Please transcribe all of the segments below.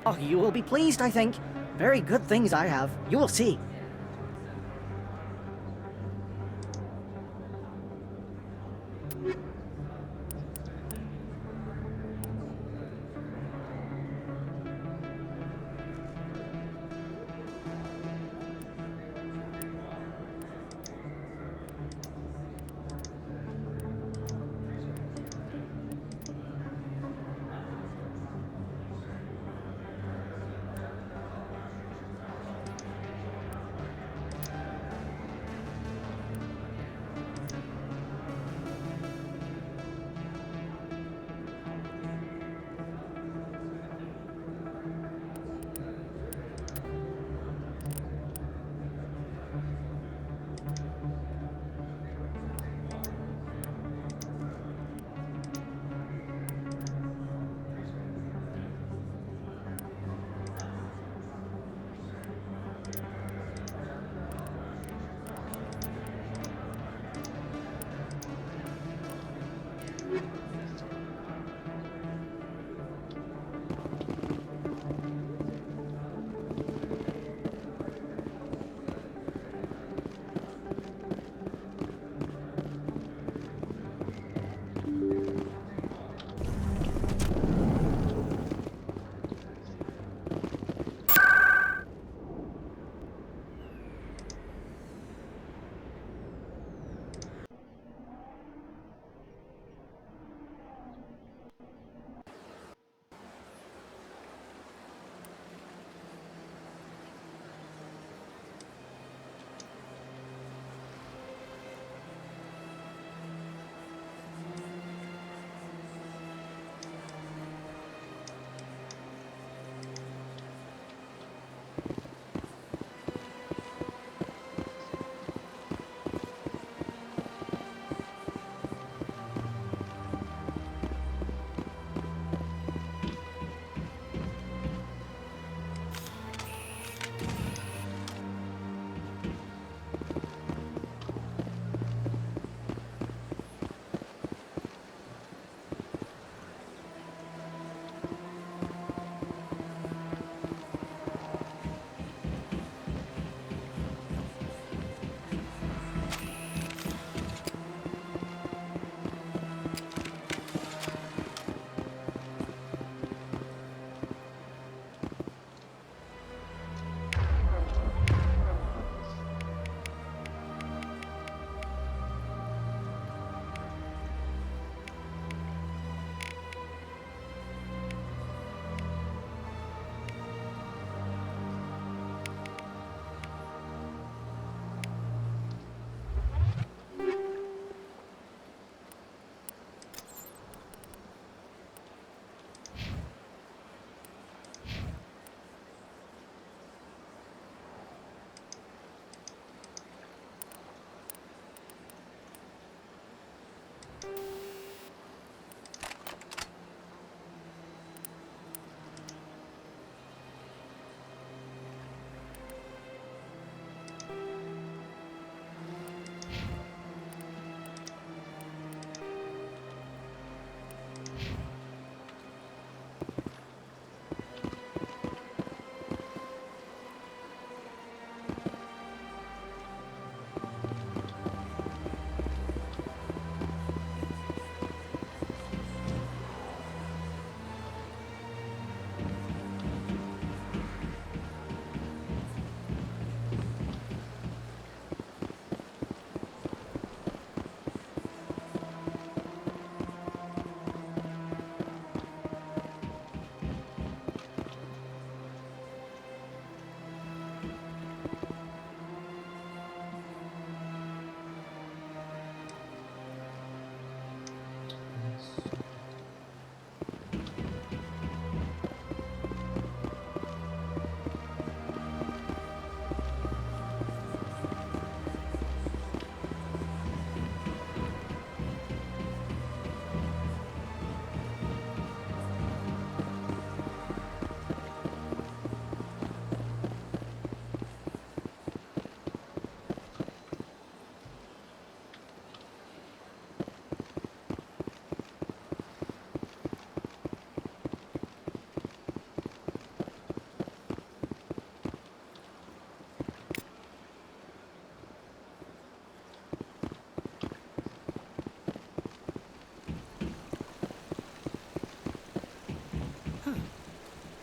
Oh, you will be pleased, I think. Very good things I have. You will see.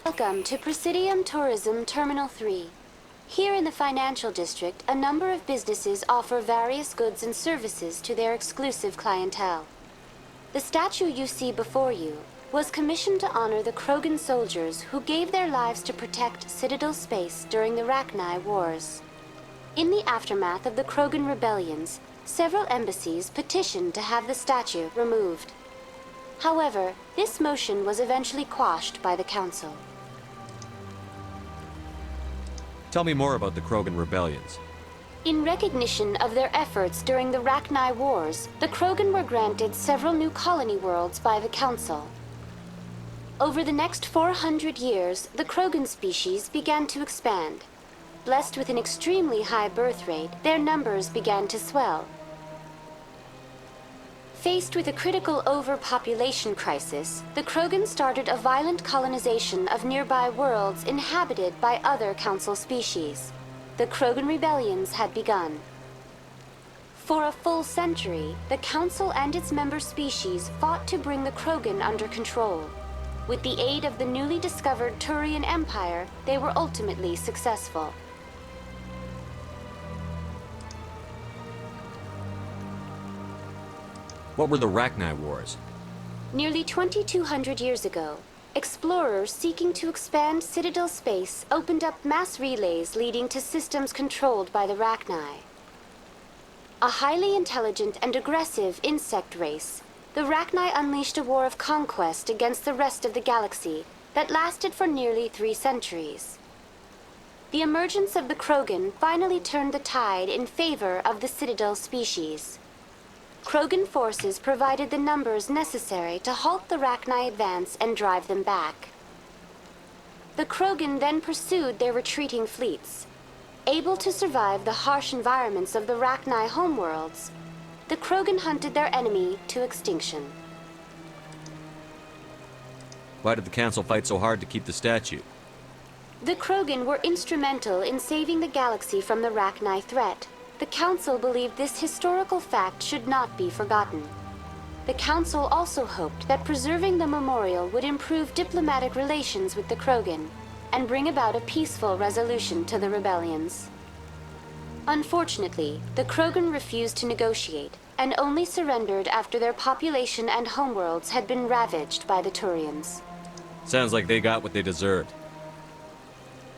Welcome to Presidium Tourism Terminal 3. Here in the financial district, a number of businesses offer various goods and services to their exclusive clientele. The statue you see before you was commissioned to honor the Krogan soldiers who gave their lives to protect Citadel space during the Rachni Wars. In the aftermath of the Krogan rebellions, several embassies petitioned to have the statue removed. However, this motion was eventually quashed by the Council. Tell me more about the Krogan rebellions. In recognition of their efforts during the Rachni Wars, the Krogan were granted several new colony worlds by the Council. Over the next 400 years, the Krogan species began to expand. Blessed with an extremely high birth rate, their numbers began to swell. Faced with a critical overpopulation crisis, the Krogan started a violent colonization of nearby worlds inhabited by other Council species. The Krogan rebellions had begun. For a full century, the Council and its member species fought to bring the Krogan under control. With the aid of the newly discovered Turian Empire, they were ultimately successful. What were the Rachni Wars? Nearly 2,200 years ago, explorers seeking to expand Citadel space opened up mass relays leading to systems controlled by the Rachni. A highly intelligent and aggressive insect race, the Rachni unleashed a war of conquest against the rest of the galaxy that lasted for nearly 3 centuries. The emergence of the Krogan finally turned the tide in favor of the Citadel species. Krogan forces provided the numbers necessary to halt the Rachni advance and drive them back. The Krogan then pursued their retreating fleets. Able to survive the harsh environments of the Rachni homeworlds, the Krogan hunted their enemy to extinction. Why did the Council fight so hard to keep the statue? The Krogan were instrumental in saving the galaxy from the Rachni threat. The Council believed this historical fact should not be forgotten. The Council also hoped that preserving the memorial would improve diplomatic relations with the Krogan and bring about a peaceful resolution to the rebellions. Unfortunately, the Krogan refused to negotiate and only surrendered after their population and homeworlds had been ravaged by the Turians. Sounds like they got what they deserved.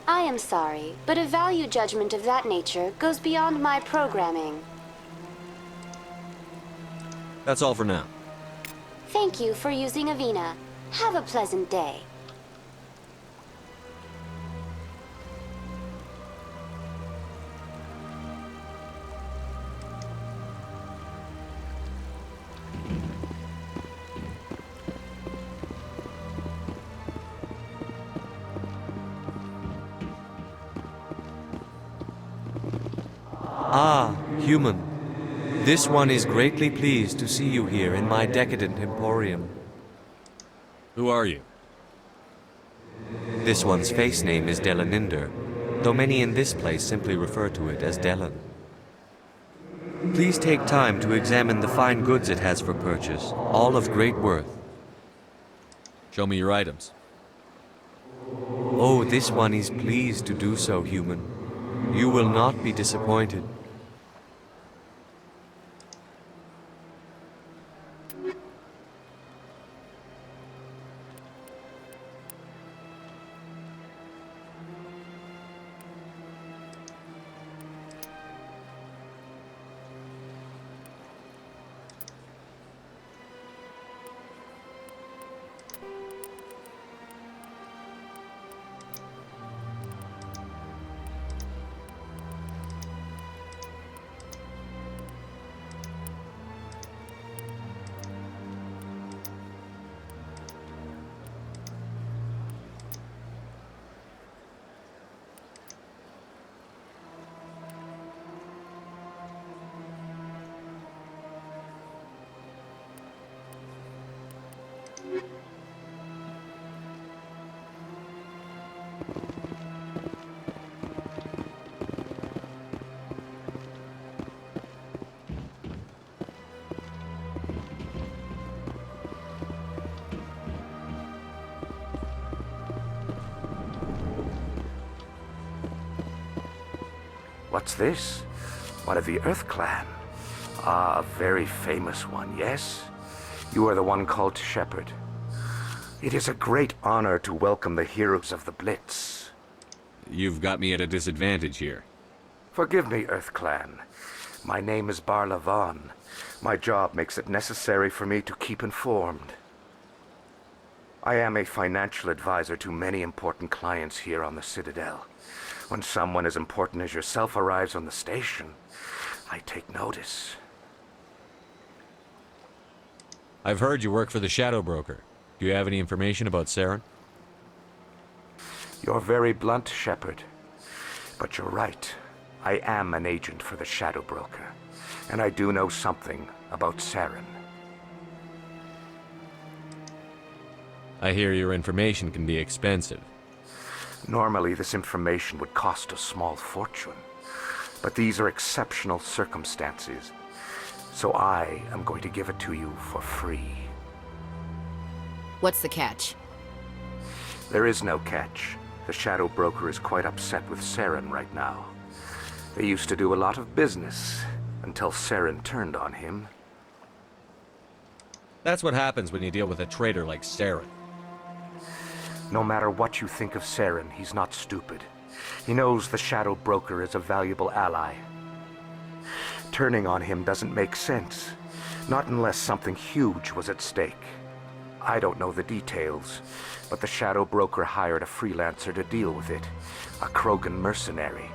I am sorry, but a value judgment of that nature goes beyond my programming. That's all for now. Thank you for using Avina. Have a pleasant day. Ah, human. This one is greatly pleased to see you here in my decadent emporium. Who are you? This one's face name is Delaninder, though many in this place simply refer to it as Delan. Please take time to examine the fine goods it has for purchase, all of great worth. Show me your items. Oh, this one is pleased to do so, human. You will not be disappointed. What's this? One of the Earth Clan. Ah, a very famous one, yes? You are the one called Shepard. It is a great honor to welcome the heroes of the Blitz. You've got me at a disadvantage here. Forgive me, Earth Clan. My name is Barla Vaughn. My job makes it necessary for me to keep informed. I am a financial advisor to many important clients here on the Citadel. When someone as important as yourself arrives on the station, I take notice. I've heard you work for the Shadow Broker. Do you have any information about Saren? You're very blunt, Shepard. But you're right. I am an agent for the Shadow Broker, and I do know something about Saren. I hear your information can be expensive. Normally, this information would cost a small fortune, but these are exceptional circumstances, so I am going to give it to you for free. What's the catch? There is no catch. The Shadow Broker is quite upset with Saren right now. They used to do a lot of business, until Saren turned on him. That's what happens when you deal with a traitor like Saren. No matter what you think of Saren, he's not stupid. He knows the Shadow Broker is a valuable ally. Turning on him doesn't make sense, not unless something huge was at stake. I don't know the details, but the Shadow Broker hired a freelancer to deal with it, a Krogan mercenary.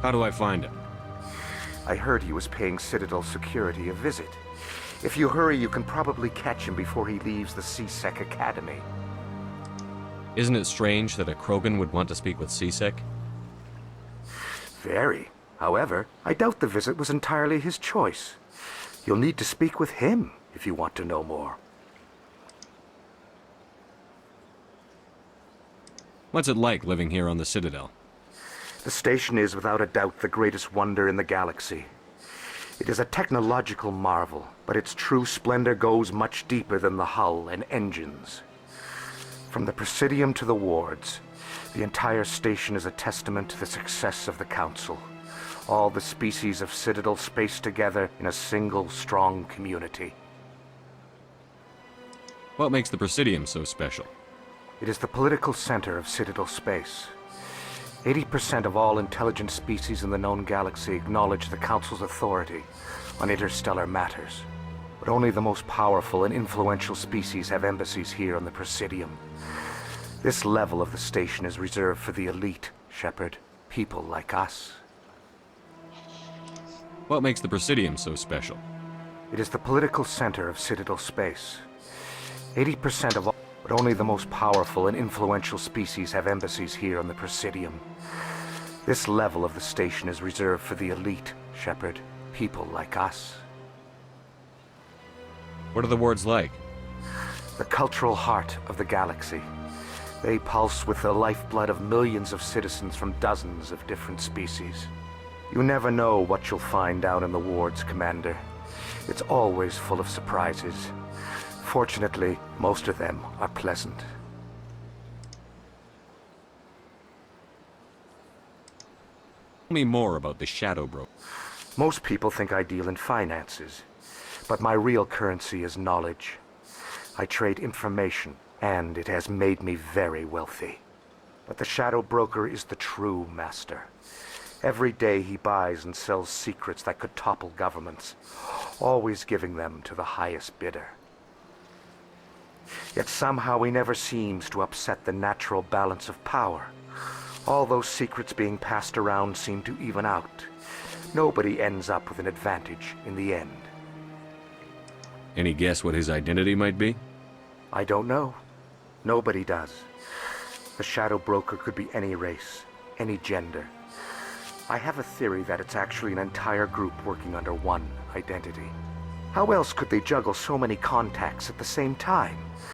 How do I find him? I heard he was paying Citadel security a visit. If you hurry, you can probably catch him before he leaves the C-Sec Academy. Isn't it strange that a Krogan would want to speak with C-Sec? Very. However, I doubt the visit was entirely his choice. You'll need to speak with him if you want to know more. What's it like living here on the Citadel? The station is without a doubt the greatest wonder in the galaxy. It is a technological marvel, but its true splendor goes much deeper than the hull and engines. From the Presidium to the wards, the entire station is a testament to the success of the Council. All the species of Citadel spaced together in a single, strong community. What makes the Presidium so special? It is the political center of Citadel space. 80% of all intelligent species in the known galaxy acknowledge the Council's authority on interstellar matters. But only the most powerful and influential species have embassies here on the Presidium. This level of the station is reserved for the elite, Shepard. People like us. What makes the Presidium so special? It is the political center of Citadel space. 80% of all, but only the most powerful and influential species have embassies here on the Presidium. This level of the station is reserved for the elite, Shepard. People like us. What are the wards like? The cultural heart of the galaxy. They pulse with the lifeblood of millions of citizens from dozens of different species. You never know what you'll find down in the wards, Commander. It's always full of surprises. Fortunately, most of them are pleasant. Tell me more about the Shadow Broker. Most people think I deal in finances, but my real currency is knowledge. I trade information, and it has made me very wealthy. But the Shadow Broker is the true master. Every day he buys and sells secrets that could topple governments, always giving them to the highest bidder. Yet somehow he never seems to upset the natural balance of power. All those secrets being passed around seem to even out. Nobody ends up with an advantage in the end. Any guess what his identity might be? I don't know. Nobody does. The Shadow Broker could be any race, any gender. I have a theory that it's actually an entire group working under one identity. How else could they juggle so many contacts at the same time?